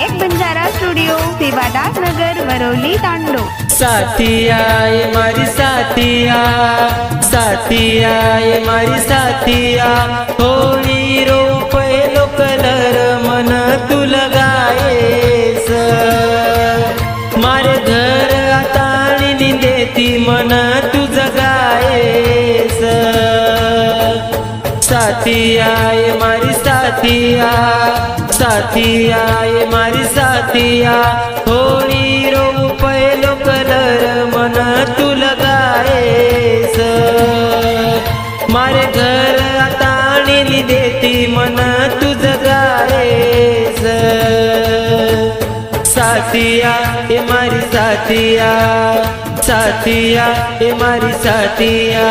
नायक Banjara studio Sevadas नगर Varolii तांडो। साथिया ये मारी साथिया, साथिया ये मारी साथिया, Holi रोपयलो colour मन तू लगायेस, मारे घर आताणी निंदेती मन तू जगायेस। साथिया ये मारी साथिया, साथिया ये मारी साथिया, होळी रोपयलो कलर मन तू लगायेस, मारे घर आताणी देती मन तू जगायेस। साथिया ये मारी साथिया, साथिया ये मारी साथिया।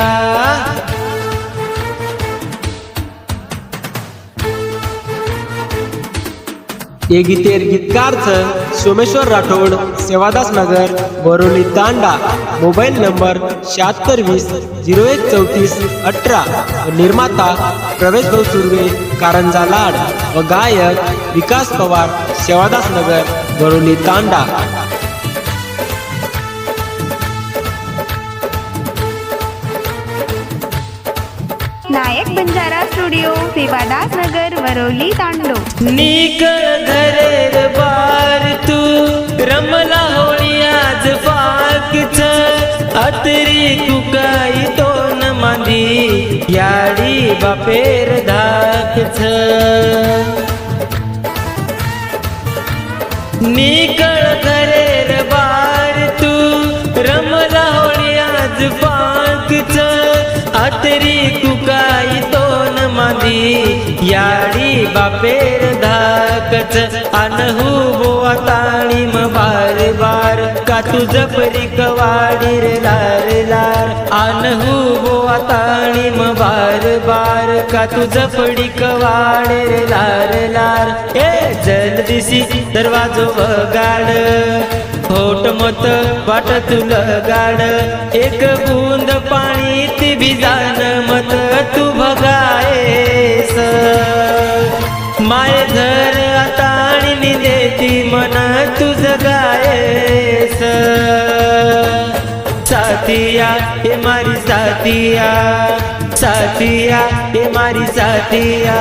ये गीतेर गीतकार सोमेश्वर राठोड, सेवादास नगर बोरोली तांडा। मोबाईल नंबर 7620013418 व निर्माता प्रवेश भाऊ सुर्वे कारंजा लाड व गायक विकास पवार, सेवादास नगर बोरोली तांडा। नायक बंजारा स्टुडिओ सेवादास नगर वरोली तांडो। निकळ घरेर बार तू रमला होळी आज फाकच, अतरी कुकाई तोन मांदी याडी बापेर धाकच। निकळ घरेर बार तू रमला होळी आज फाकच, अतरी कुकाई तोन मांदी याडी बापेर धाकच। अनहू बोआ ताळीम बार बार का तू जपरी कवाडी रे लार लार, अनहू बोआ ताळीम बार बार का तू जपडी कवाडे रे लार लार। ए जलदिसी दरवाजो वगाड, होट मत वाट तुल गाड, एक बूंद पाणी ती भिजान मत तू भगायेस, माय घर आताणी देती मन तू जगायेस। साथिया ये मारी साथिया, साथिया ये मारी साथिया।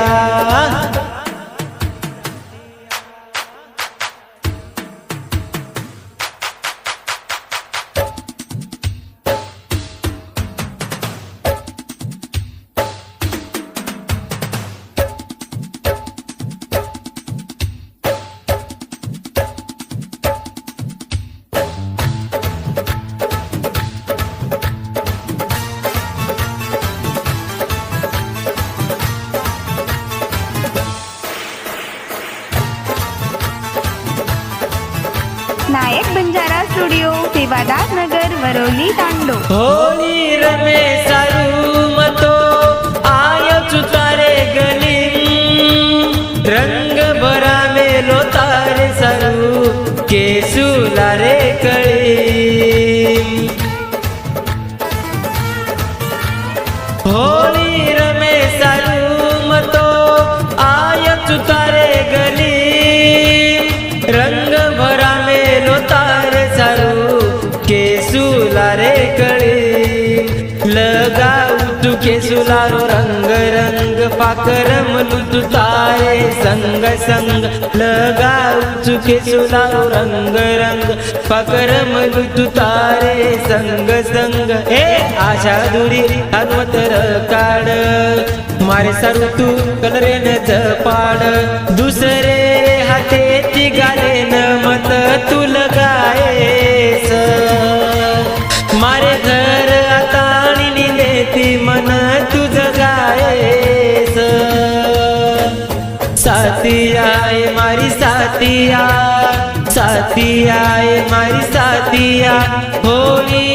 नायक बंजारा स्टुडिओ सेवादास नगर वरोली तांडो। होळी रमे सारू मतो आय चुतारे गली, रंग भरा मेलो तारे सारू केसुला रे कळी। होळी रमे सारू मतो आय चुतारे गली, रंग भरा मेलो तारे सारू केसुला रे कळी। लगाऊ तू केसुलारो रंग रंग, पाकरम तू तारे संग संग, लगाऊ तू केसुलारो रंग रंग, पाकरम तू तारे संग संग। ए आशा दुरी हनुमतर काढ, मारे सारू तू कलरेन जपाड, दुसरे हाते ती गालेन मत तू लगायेस, मारे घर आताणी देती मन तू जगायेस। साथिया ये मारी साथिया, साथिया ये मारी साथिया, होळी